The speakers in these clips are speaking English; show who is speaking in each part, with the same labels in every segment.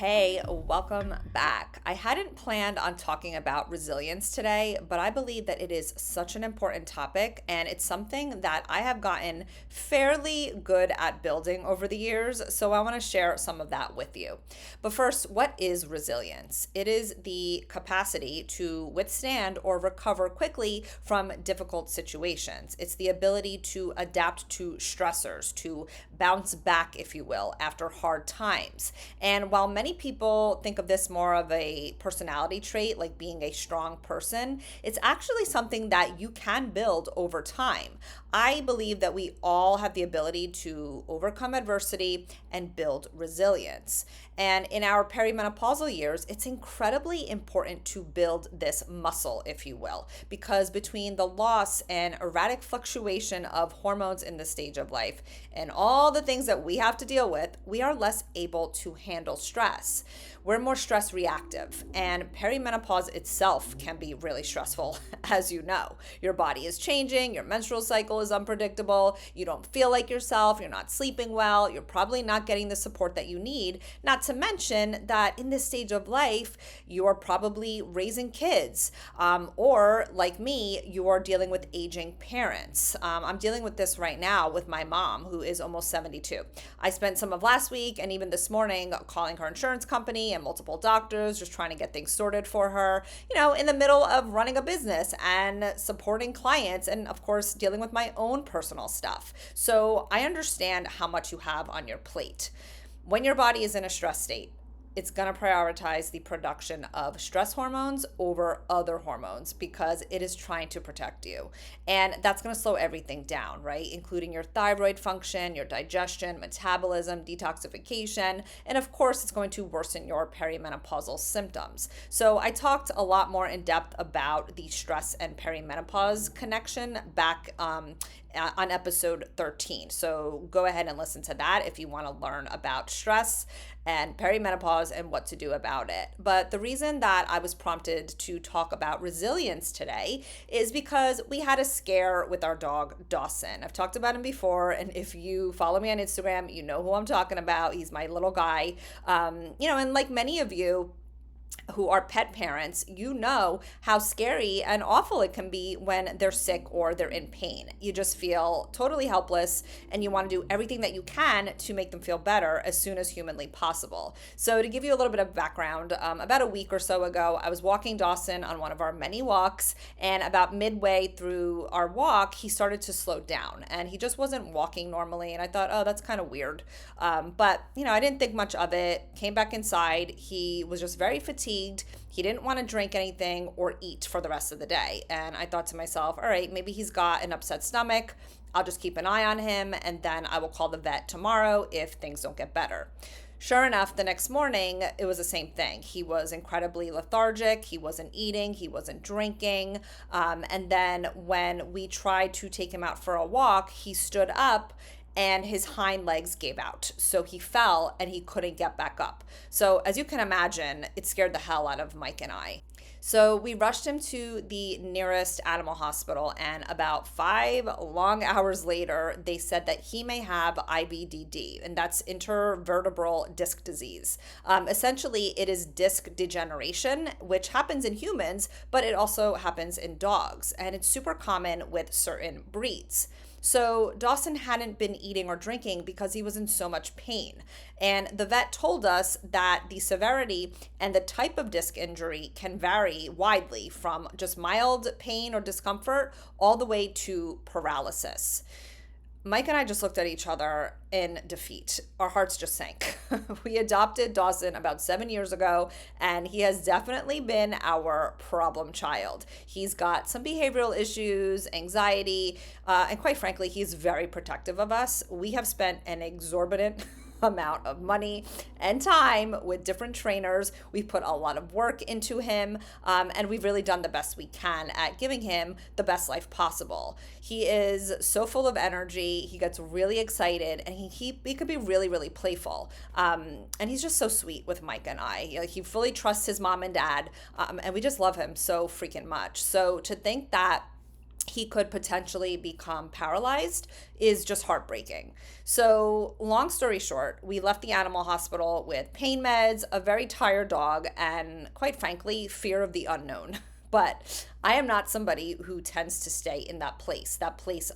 Speaker 1: Hey, welcome back. I hadn't planned on talking about resilience today, but I believe that it is such an important topic and it's something that I have gotten fairly good at building over the years. So I want to share some of that with you. But first, what is resilience? It is the capacity to withstand or recover quickly from difficult situations. It's the ability to adapt to stressors, to bounce back, if you will, after hard times. And while many people think of this more of a personality trait, like being a strong person, it's actually something that you can build over time. I believe that we all have the ability to overcome adversity and build resilience. And in our perimenopausal years, it's incredibly important to build this muscle, if you will, because between the loss and erratic fluctuation of hormones in this stage of life and all the things that we have to deal with, we are less able to handle stress. We're more stress reactive, and perimenopause itself can be really stressful, as you know. Your body is changing, your menstrual cycle is unpredictable, you don't feel like yourself, you're not sleeping well, you're probably not getting the support that you need. Not to mention that in this stage of life, you're probably raising kids, or like me, you're dealing with aging parents. I'm dealing with this right now with my mom, who is almost 72. I spent some of last week and even this morning calling her insurance company and multiple doctors, just trying to get things sorted for her, in the middle of running a business and supporting clients and, of course, dealing with my own personal stuff. So I understand how much you have on your plate. When your body is in a stress state, it's going to prioritize the production of stress hormones over other hormones because it is trying to protect you. And that's going to slow everything down, right? Including your thyroid function, your digestion, metabolism, detoxification, and of course, it's going to worsen your perimenopausal symptoms. So I talked a lot more in depth about the stress and perimenopause connection back on episode 13. So go ahead and listen to that if you want to learn about stress and perimenopause and what to do about it. But the reason that I was prompted to talk about resilience today is because we had a scare with our dog, Dawson. I've talked about him before, and if you follow me on Instagram, you know who I'm talking about. He's my little guy. And like many of you, who are pet parents, you know how scary and awful it can be when they're sick or they're in pain. You just feel totally helpless and you want to do everything that you can to make them feel better as soon as humanly possible. So to give you a little bit of background, about a week or so ago, I was walking Dawson on one of our many walks, and about midway through our walk, he started to slow down and he just wasn't walking normally. And I thought, oh, that's kind of weird. But I didn't think much of it. Came back inside. He was just very fatigued. He didn't want to drink anything or eat for the rest of the day. And I thought to myself, all right, maybe he's got an upset stomach. I'll just keep an eye on him and then I will call the vet tomorrow if things don't get better. Sure enough, the next morning, it was the same thing. He was incredibly lethargic. He wasn't eating. He wasn't drinking. And then when we tried to take him out for a walk, he stood up and his hind legs gave out. So he fell and he couldn't get back up. So as you can imagine, it scared the hell out of Mike and I. So we rushed him to the nearest animal hospital, and about 5 long hours later, they said that he may have IBDD, and that's intervertebral disc disease. Essentially, it is disc degeneration, which happens in humans, but it also happens in dogs, and it's super common with certain breeds. So Dawson hadn't been eating or drinking because he was in so much pain. And the vet told us that the severity and the type of disc injury can vary widely from just mild pain or discomfort all the way to paralysis. Mike and I just looked at each other in defeat. Our hearts just sank. We adopted Dawson about 7 years ago, and he has definitely been our problem child. He's got some behavioral issues, anxiety, and quite frankly, he's very protective of us. We have spent an exorbitant amount of money and time with different trainers. We've put a lot of work into him, and we've really done the best we can at giving him the best life possible. He is so full of energy. He gets really excited, and he could be really, really playful. And he's just so sweet with Mike and I. He fully trusts his mom and dad, and we just love him so freaking much. So to think that he could potentially become paralyzed is just heartbreaking. So, long story short, we left the animal hospital with pain meds, a very tired dog, and quite frankly, fear of the unknown. But I am not somebody who tends to stay in that place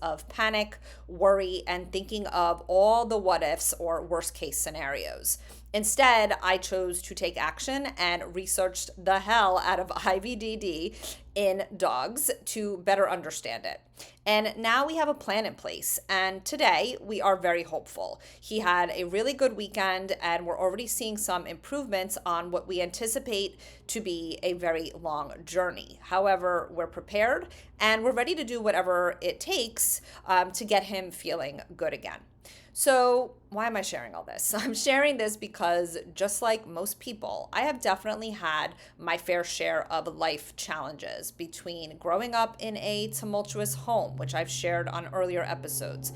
Speaker 1: of panic, worry, and thinking of all the what ifs or worst case scenarios. Instead, I chose to take action and researched the hell out of IVDD in dogs to better understand it. And now we have a plan in place. And today we are very hopeful. He had a really good weekend, and we're already seeing some improvements on what we anticipate to be a very long journey. However, we're prepared and we're ready to do whatever it takes to get him feeling good again. So, why am I sharing all this? I'm sharing this because, just like most people, I have definitely had my fair share of life challenges between growing up in a tumultuous home, which I've shared on earlier episodes,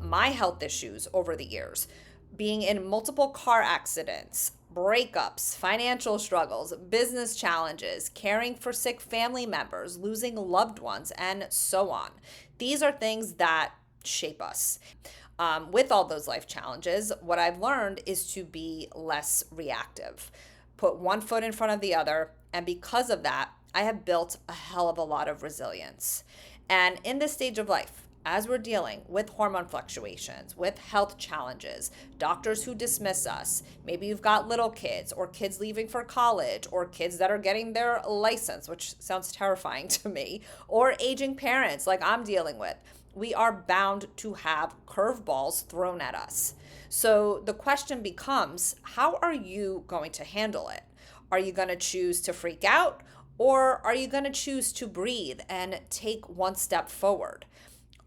Speaker 1: my health issues over the years, being in multiple car accidents, breakups, financial struggles, business challenges, caring for sick family members, losing loved ones, and so on. These are things that shape us. With all those life challenges, what I've learned is to be less reactive, put one foot in front of the other. And because of that, I have built a hell of a lot of resilience. And in this stage of life, as we're dealing with hormone fluctuations, with health challenges, doctors who dismiss us, maybe you've got little kids or kids leaving for college or kids that are getting their license, which sounds terrifying to me, or aging parents like I'm dealing with, we are bound to have curveballs thrown at us. So the question becomes, how are you going to handle it? Are you going to choose to freak out, or are you going to choose to breathe and take one step forward?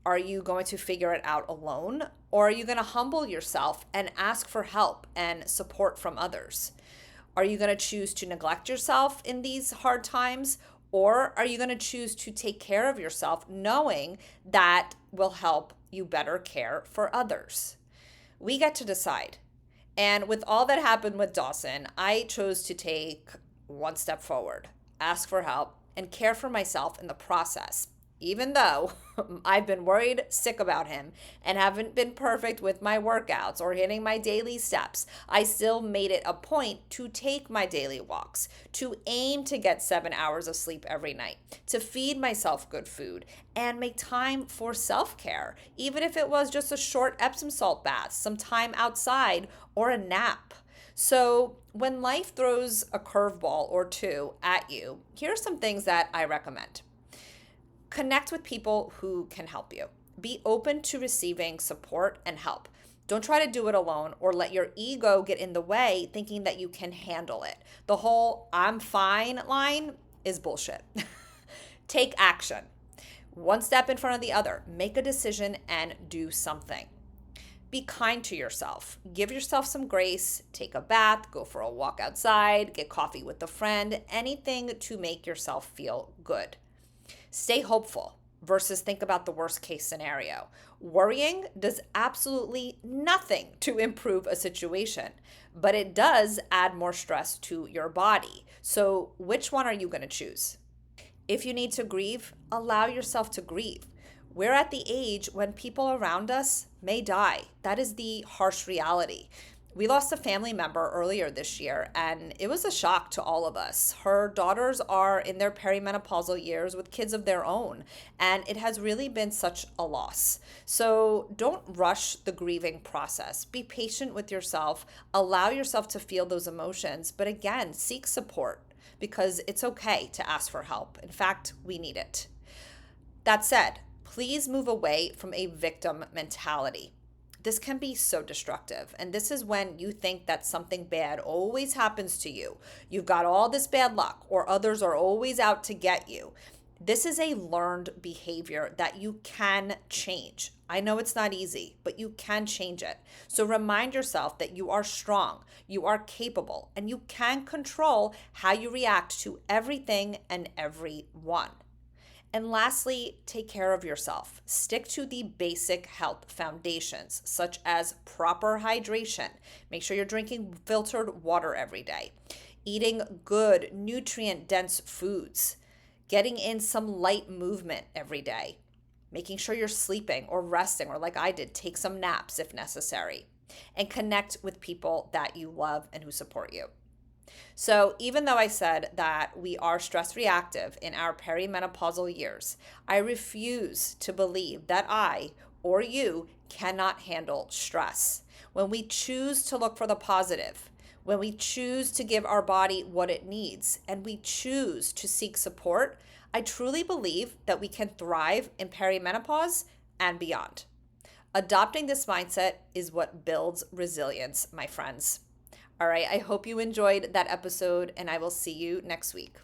Speaker 1: Are you going to figure it out alone, or are you going to humble yourself and ask for help and support from others? Are you going to choose to neglect yourself in these hard times, or are you going to choose to take care of yourself knowing that will help you better care for others? We get to decide. And with all that happened with Dawson, I chose to take one step forward, ask for help, and care for myself in the process. Even though I've been worried sick about him and haven't been perfect with my workouts or hitting my daily steps, I still made it a point to take my daily walks, to aim to get 7 hours of sleep every night, to feed myself good food, and make time for self-care, even if it was just a short Epsom salt bath, some time outside, or a nap. So, when life throws a curveball or two at you, here are some things that I recommend. Connect with people who can help you. Be open to receiving support and help. Don't try to do it alone or let your ego get in the way thinking that you can handle it. The whole "I'm fine" line is bullshit. Take action. One step in front of the other. Make a decision and do something. Be kind to yourself. Give yourself some grace. Take a bath, go for a walk outside, get coffee with a friend, anything to make yourself feel good. Stay hopeful versus think about the worst case scenario. Worrying does absolutely nothing to improve a situation, but it does add more stress to your body. So, which one are you going to choose? If you need to grieve, allow yourself to grieve. We're at the age when people around us may die. That is the harsh reality. We lost a family member earlier this year, and it was a shock to all of us. Her daughters are in their perimenopausal years with kids of their own, and it has really been such a loss. So don't rush the grieving process. Be patient with yourself. Allow yourself to feel those emotions, but again, seek support because it's okay to ask for help. In fact, we need it. That said, please move away from a victim mentality. This can be so destructive. And this is when you think that something bad always happens to you. You've got all this bad luck, or others are always out to get you. This is a learned behavior that you can change. I know it's not easy, but you can change it. So remind yourself that you are strong, you are capable, and you can control how you react to everything and everyone. And lastly, take care of yourself. Stick to the basic health foundations, such as proper hydration. Make sure you're drinking filtered water every day, eating good, nutrient dense foods, getting in some light movement every day, making sure you're sleeping or resting, or like I did, take some naps if necessary, and connect with people that you love and who support you. So, even though I said that we are stress reactive in our perimenopausal years, I refuse to believe that I or you cannot handle stress. When we choose to look for the positive, when we choose to give our body what it needs, and we choose to seek support, I truly believe that we can thrive in perimenopause and beyond. Adopting this mindset is what builds resilience, my friends. All right, I hope you enjoyed that episode, and I will see you next week.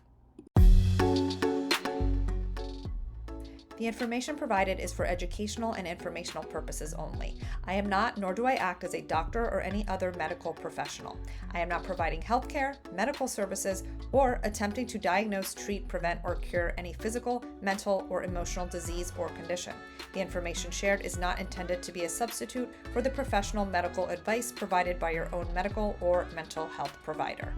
Speaker 1: The information provided is for educational and informational purposes only. I am not, nor do I act as a doctor or any other medical professional. I am not providing healthcare, medical services, or attempting to diagnose, treat, prevent, or cure any physical, mental, or emotional disease or condition. The information shared is not intended to be a substitute for the professional medical advice provided by your own medical or mental health provider.